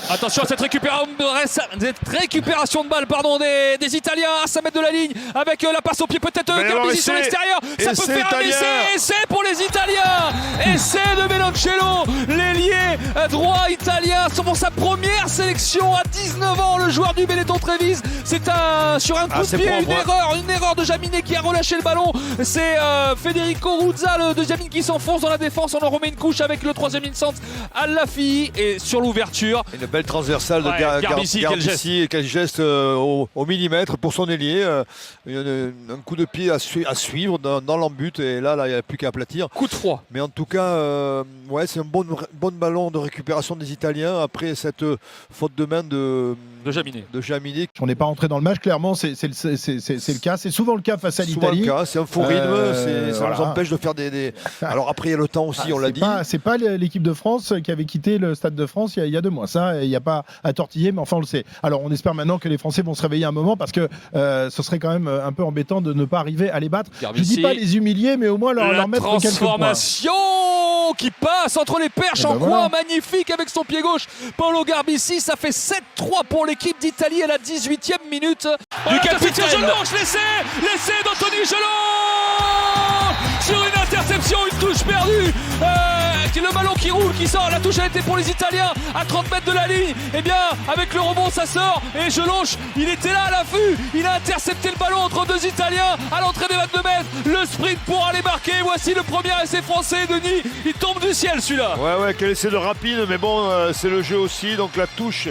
Attention à cette récupération de balle des Italiens à 5 mètres de la ligne avec la passe au pied peut-être Garbisi sur l'extérieur. Ça peut faire un essai pour les Italiens. Essai de Meloncello, l'ailier droit italien pour sa première sélection à 19 ans. Le joueur du Benetton Trévise, c'est sur un coup de pied, une erreur de Jaminet qui a relâché le ballon. C'est Federico Ruzza, le deuxième ligne qui s'enfonce dans la défense. On en remet une couche avec le troisième ligne centre Al-Lafi et sur l'ouverture. Une belle transversale de Garbisi, quel geste au millimètre pour son ailier. Un coup de pied à suivre dans l'embut et là il n'y a plus qu'à aplatir. Coup de froid. Mais en tout cas, c'est un bon ballon de récupération des Italiens après cette faute de main de Jaminet. On n'est pas rentré dans le match, clairement, c'est le cas. C'est souvent le cas face à l'Italie. C'est un faux rythme, ça nous empêche de faire des... Alors après, il y a le temps aussi, on l'a dit. C'est pas l'équipe de France qui avait quitté le Stade de France il y a 2 mois. Ça, il n'y a pas à tortiller, mais enfin, on le sait. Alors, on espère maintenant que les Français vont se réveiller un moment parce que ce serait quand même un peu embêtant de ne pas arriver à les battre. Garbisi, je dis pas les humilier, mais au moins leur mettre quelques points. Transformation qui passe entre les perches en coin, magnifique avec son pied gauche. Paolo Garbisi, ça fait 7-3 pour l'équipe d'Italie à la 18e minute. Du capitaine Jelonch, l'essai d'Anthony Jelonch sur une interception, une touche perdue. Le ballon qui roule, qui sort, la touche a été pour les Italiens à 30 mètres de la ligne. Et bien avec le rebond ça sort et Jelonch, il était là à l'affût, il a intercepté le ballon entre 2 Italiens à l'entrée des 22 mètres. Le sprint pour aller marquer. Voici le premier essai français. Denis, il tombe du ciel celui-là. Ouais, quel essai de rapide, mais bon, c'est le jeu aussi, donc la touche.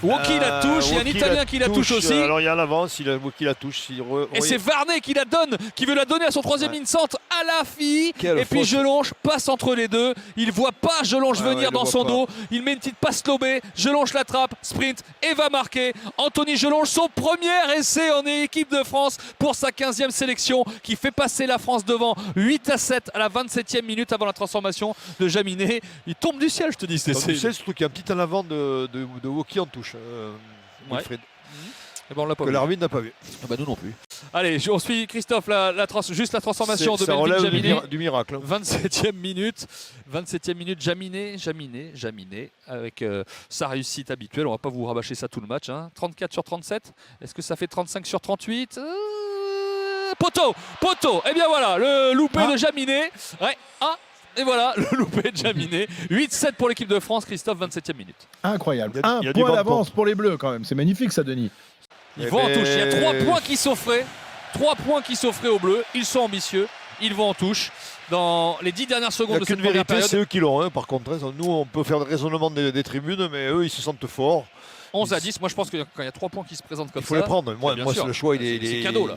Woki la touche, il y a un Italien qui la touche aussi. Alors il y a l'avance, Woki la touche. Et c'est Varnet qui la donne, qui veut la donner à son troisième ligne centre à la fille. Et puis Jelonch passe entre les deux. Il voit pas Jelonch venir dans son dos. Il met une petite passe lobée. Jelonch l'attrape, sprint et va marquer. Anthony Jelonch, son premier essai en équipe de France pour sa 15e sélection qui fait passer la France devant 8-7 à la 27e minute avant la transformation de Jaminet. Il tombe du ciel, je te dis. C'est surtout qu'il y a un petit en avant de Woki en touche. Wilfried. Et ben on l'a pas que l'arbitre n'a pas vu. Bah nous non plus. Allez, on suit Christophe, juste la transformation de Melvin Jaminet. Du miracle. 27e minute, Jaminet avec sa réussite habituelle. On va pas vous rabâcher ça tout le match. 34 sur 37. Est-ce que ça fait 35 sur 38 Poteau. Et bien voilà, le loupé de Jaminet. Et voilà, le loupé de Jaminet. 8-7 pour l'équipe de France, Christophe, 27e minute. Incroyable. Un point d'avance pour les Bleus quand même. C'est magnifique ça, Denis. Ils vont en touche. Il y a 3 points qui s'offraient. 3 points qui s'offraient aux Bleus. Ils sont ambitieux. Ils vont en touche. Dans les 10 dernières secondes de cette première période. C'est eux qui l'ont, par contre. Nous, on peut faire le raisonnement des tribunes, mais eux, ils se sentent forts. 11-10, moi je pense que quand il y a 3 points qui se présentent comme ça, il faut les prendre. Moi c'est le choix, c'est cadeau là.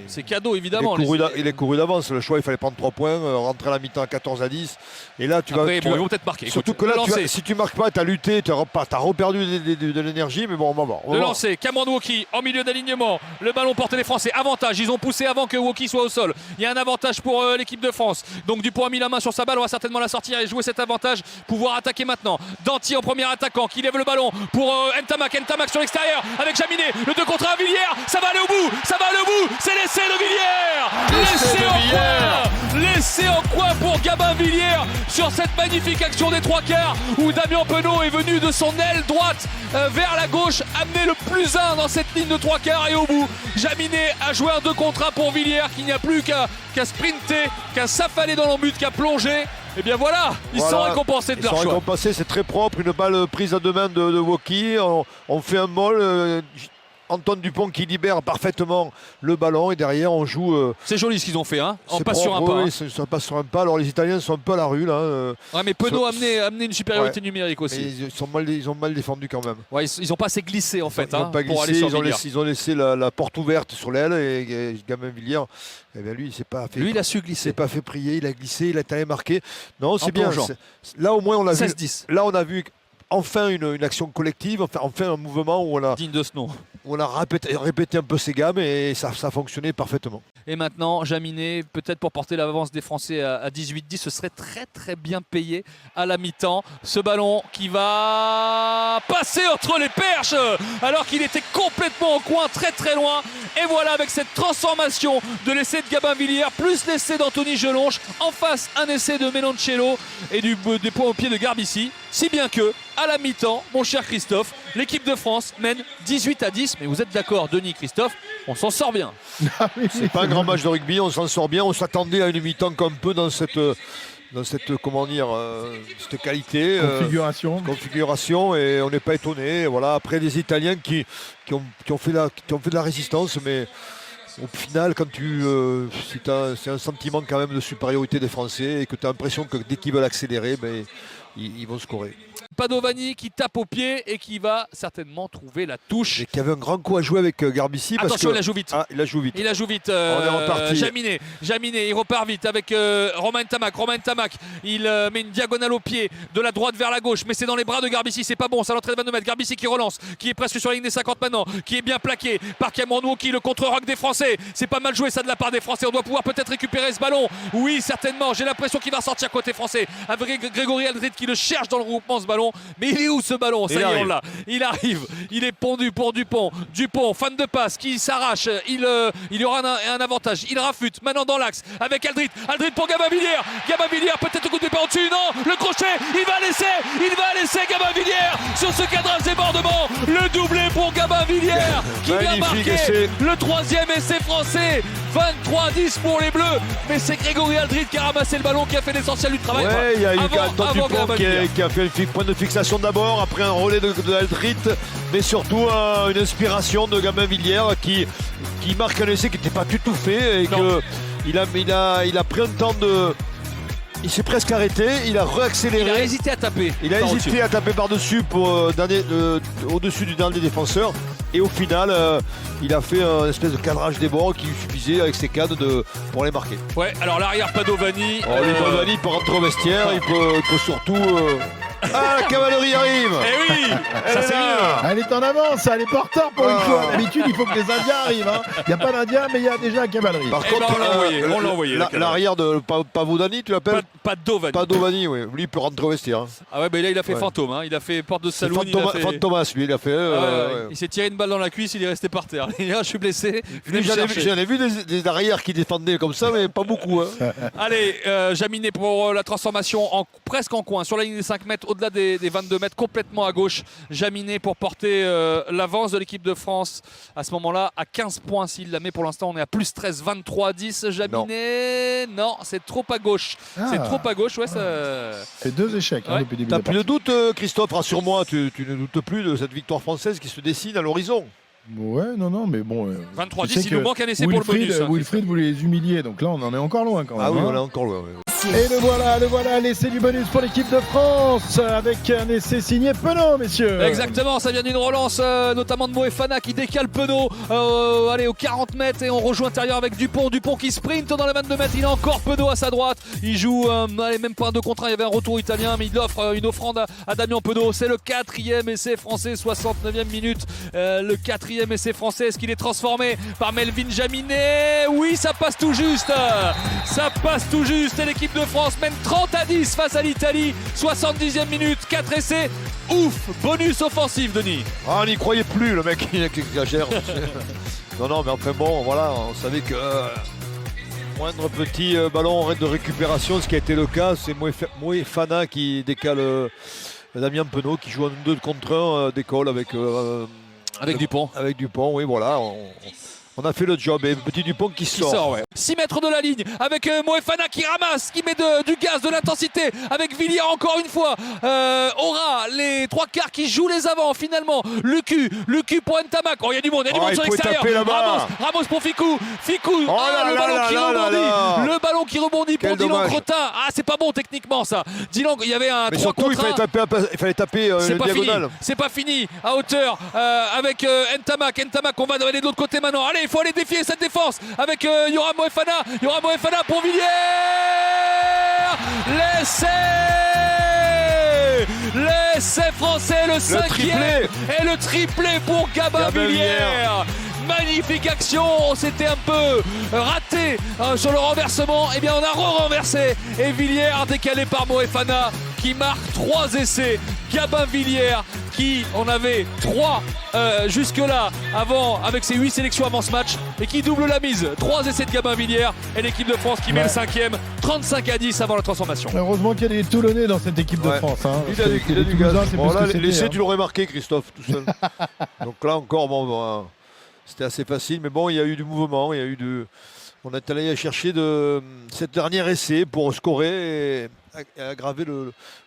C'est cadeau évidemment. Il est couru d'avance. Le choix, il fallait prendre 3 points, rentrer à la mi-temps à 14-10. Et là, ils vont peut-être marquer. Surtout que là, si tu marques pas, tu as lutté, tu as reperdu de l'énergie, mais bon, on va voir. Le lancer, Cameron Woki en milieu d'alignement. Le ballon porté les Français. Avantage, ils ont poussé avant que Woki soit au sol. Il y a un avantage pour l'équipe de France. Donc Dupont a mis la main sur sa balle, on va certainement la sortir et jouer cet avantage, pouvoir attaquer maintenant. Danty en premier attaquant qui lève le ballon pour Ntamak sur l'extérieur avec Jaminet, le 2 contre 1, Villiers, ça va aller au bout, c'est l'essai de Villiers, l'essai en coin pour Gabin Villiers sur cette magnifique action des 3 quarts où Damien Penaud est venu de son aile droite vers la gauche, amener le +1 dans cette ligne de 3 quarts et au bout, Jaminet a joué un 2 contre 1 pour Villiers qui n'y a plus qu'à sprinter, qu'à s'affaler dans l'embut, qu'à plonger. Et bien voilà, ils sont récompensés de leur choix. Récompensés, c'est très propre, une balle prise à 2 mains de Woki. On fait un molle. Antoine Dupont qui libère parfaitement le ballon et derrière on joue. C'est joli ce qu'ils ont fait, on passe sur un pas. Oui, ça passe sur un pas. Alors les Italiens sont un peu à la rue là. Mais Penaud a amené une supériorité numérique aussi. Ils ont mal défendu quand même. Ils n'ont pas assez glissé en fait. Ils n'ont pas glissé, pour aller sur ils ont laissé la porte ouverte sur l'aile et Gabin Villiers. Eh bien lui, il s'est pas fait. Lui, il a su glisser. Il s'est pas fait prier, il a glissé, il a été marqué. Non, c'est bien. Là au moins on l'a vu. Là on a vu. Enfin une action collective, enfin un mouvement où on a, digne de ce nom. On a répété un peu ses gammes et ça a fonctionné parfaitement. Et maintenant, Jaminet, peut-être pour porter l'avance des Français à 18-10, ce serait très très bien payé à la mi-temps. Ce ballon qui va passer entre les perches alors qu'il était complètement au coin, très très loin. Et voilà, avec cette transformation de l'essai de Gabin Villiers, plus l'essai d'Anthony Gelonche, en face un essai de Meloncello et des points au pied de Garbici. Si bien que, à la mi-temps, mon cher Christophe, l'équipe de France mène 18-10. Mais vous êtes d'accord, Denis, Christophe, on s'en sort bien. C'est pas un grand match de rugby, on s'en sort bien. On s'attendait à une mi-temps un peu dans cette comment dire, cette qualité, configuration, et on n'est pas étonné. Voilà, après les Italiens qui ont fait de la résistance, mais au final, quand c'est un sentiment quand même de supériorité des Français et que tu as l'impression que dès qu'ils veulent accélérer, ben, ils vont scorer. Padovani qui tape au pied et qui va certainement trouver la touche. Et qui avait un grand coup à jouer avec Garbici. Attention, il la joue vite. Ah, il la joue vite. Il la joue vite. On est reparti. Jaminet, il repart vite avec Romain Ntamak. Il met une diagonale au pied de la droite vers la gauche, mais c'est dans les bras de Garbici. C'est pas bon, ça l'entraîne de 22 mètres. Garbici qui relance, qui est presque sur la ligne des 50 maintenant, qui est bien plaqué par Cameron Woki, le contre-rock des Français. C'est pas mal joué ça de la part des Français. On doit pouvoir peut-être récupérer ce ballon. Oui, certainement. J'ai l'impression qu'il va sortir côté français avec Grégory Aldrit qui le cherche dans le regroupement, ce ballon. Mais il est où ce ballon? Ça y est, on l'a. Il arrive. Il est pondu pour Dupont. Dupont, fan de passe, qui s'arrache. Il y aura un avantage. Il rafute. Maintenant dans l'axe avec Aldrit. Aldrit pour Gabin Villiers. Gabin Villiers, peut-être au coup de départ au-dessus. Non, le crochet. Il va laisser Gabin Villiers sur ce cadrage débordement. Le doublé pour Gabin Villiers qui vient marquer le troisième essai français. 23-10 pour les Bleus. Mais c'est Grégory Aldrit qui a ramassé le ballon, qui a fait l'essentiel du travail. Ouais, il y a eu Antoine Dupont qui a fait un point de fixation d'abord, après un relais de Aldrit, mais surtout une inspiration de Gabin Villiers qui marque un essai qui n'était pas du tout fait et qu'il a pris un temps de... Il s'est presque arrêté, il a réaccéléré. Il a hésité à taper. Il a hésité à taper par-dessus au-dessus du dernier défenseur. Et au final, il a fait un espèce de cadrage des bords qui lui suffisait avec ses cadres pour les marquer. Ouais, alors l'arrière Padovani. Padovani peut rentrer au vestiaire, il peut surtout. Ah, la cavalerie arrive! Eh oui! Ça c'est mieux! Elle est en avance, elle est pas en retard pour une fois. D'habitude, il faut que les Indiens arrivent. Hein. Il n'y a pas d'Indiens, mais il y a déjà la cavalerie. Par contre, on l'a envoyé. L'arrière de Pavodani, tu l'appelles? Padovani. Oui. Lui, il peut rentrer au vestiaire. Ah ouais, mais là, il a fait fantôme. Hein. Il a fait porte de saloon. Fantomas, lui, il a fait. Il s'est tiré une balle dans la cuisse, il est resté par terre. Je suis blessé. J'en ai vu des arrières qui défendaient comme ça, mais pas beaucoup. Hein. Allez, Jaminet pour la transformation presque en coin, sur la ligne des 5 mètres, au-delà des 22 mètres, complètement à gauche. Jaminet pour porter l'avance de l'équipe de France à ce moment-là à 15 points s'il la met. Pour l'instant, on est à plus 13, 23-10. Jaminet, non, c'est trop à gauche. C'est trop à gauche, ouais. Ça... C'est 2 échecs depuis le début. T'as plus de doute, Christophe, rassure-moi, tu ne doutes plus de cette victoire française qui se dessine à l'horizon. Ouais, non, mais bon. 23-10, il nous manque un essai pour le bonus. Wilfried voulait les humilier, donc là, on en est encore loin quand même. Ah oui, on est encore loin. Oui. Et le voilà, l'essai du bonus pour l'équipe de France, avec un essai signé Penaud, messieurs. Exactement, ça vient d'une relance, notamment de Moefana qui décale Penaud, allez, aux 40 mètres, et on rejoue intérieur avec Dupont qui sprint dans les 22 mètres. Il a encore Penaud à sa droite. Il joue, même pas un 2 contre 1, il y avait un retour italien, mais il offre une offrande à Damien Penaud. C'est le 4e essai français, 69e minute. Le 4e essai français, est-ce qu'il est transformé par Melvin Jaminet? Oui, ça passe tout juste. Et l'équipe de France mène 30-10 face à l'Italie. 70e minute, 4 essais. Ouf, bonus offensif, Denis. Ah, on n'y croyait plus, le mec, il exagère. non, mais enfin bon, voilà, on savait que moindre petit ballon de récupération, ce qui a été le cas, c'est Moefana qui décale Damien Penaud, qui joue en 2 contre 1, décolle avec Dupont. Avec Dupont, oui, voilà. On a fait le job, et petit Dupont qui sort. Ouais. 6 mètres de la ligne avec Moefana qui ramasse, qui met du gaz, de l'intensité, avec Villiers encore une fois. Aura les 3 quarts qui jouent les avants finalement. Lucu pour Ntamak. Oh, il y a du monde sur l'extérieur. Ramos pour Ficou. Le ballon qui rebondit pour Dylan Crotin. Ah, c'est pas bon techniquement ça. Dylan, il y avait un 3 contre 1. Il fallait taper une diagonale. C'est pas fini. À hauteur avec Ntamak. Ntamak, on va aller de l'autre côté maintenant. Allez, il faut aller défier cette défense avec Yoram Moefana pour Villiers. L'essai français, le 5e et le triplé pour Gabin Villiers. Magnifique action, on s'était un peu raté tenté sur le renversement. Eh bien, on a renversé. Et Villiers, décalé par Moefana, qui marque 3 essais. Gabin Villiers, qui en avait 3 jusque-là, avant, avec ses 8 sélections avant ce match, et qui double la mise. 3 essais de Gabin Villiers. Et l'équipe de France qui met le 5e, 35-10 avant la transformation. Heureusement qu'il y a des Toulonnais dans cette équipe de France. Hein, il a du gaz. Bon, là, l'essai, hein. tu l'aurais marqué, Christophe, tout seul. Donc là encore, bon, c'était assez facile. Mais bon, il y a eu du mouvement. On est allé chercher cette dernière essai pour scorer et aggraver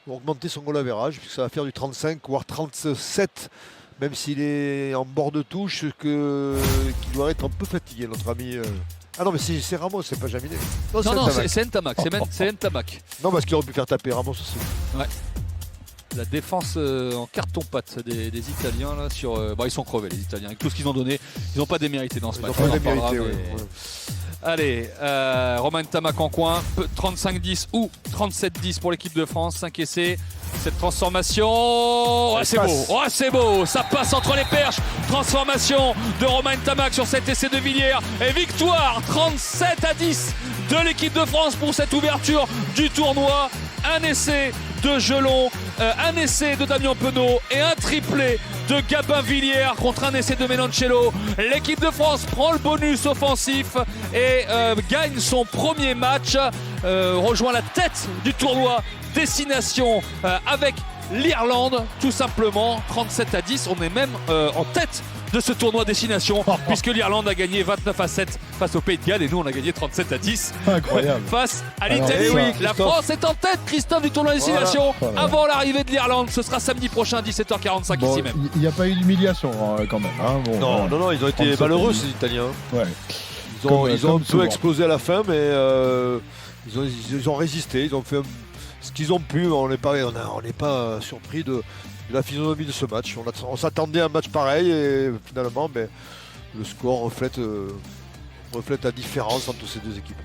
augmenter son goal average, puisque ça va faire du 35, voire 37, même s'il est en bord de touche, qu'il doit être un peu fatigué, notre ami. Ah non, mais c'est Ramos, c'est pas Jaminet. Non, c'est Ntamak. C'est Ntamak. Non, parce qu'il aurait pu faire taper Ramos aussi. Ouais. La défense en carton-pâte des Italiens, là, ils sont crevés, les Italiens. Avec tout ce qu'ils ont donné, ils n'ont pas démérité dans ce match. Ils n'ont pas démérité, ouais. Allez, Romain Ntamak en coin, 35-10 ou 37-10 pour l'équipe de France, 5 essais. Cette transformation, c'est beau, ça passe entre les perches. Transformation de Romain Ntamak sur cet essai de Villiers. Et victoire 37-10 de l'équipe de France pour cette ouverture du tournoi. Un essai de Gelon, un essai de Damien Penaud et un triplé de Gabin Villiers contre un essai de Menoncello. L'équipe de France prend le bonus offensif et gagne son premier match, rejoint la tête du tournoi destination avec l'Irlande, tout simplement 37-10. On est même en tête de ce tournoi destination puisque l'Irlande a gagné 29-7 face au Pays de Galles et nous on a gagné 37-10 face à l'Italie. La France est en tête, Christophe, du tournoi destination avant l'arrivée de l'Irlande. Ce sera samedi prochain 17h45 ici même. Il n'y a pas eu d'humiliation quand même. Hein. Non, ils ont été malheureux ces Italiens. Ouais. Ils ont un peu explosé à la fin, mais ils ont résisté, ils ont fait ce qu'ils ont pu. On n'est pas surpris de la physionomie de ce match. On s'attendait à un match pareil et finalement le score reflète la différence entre ces deux équipes.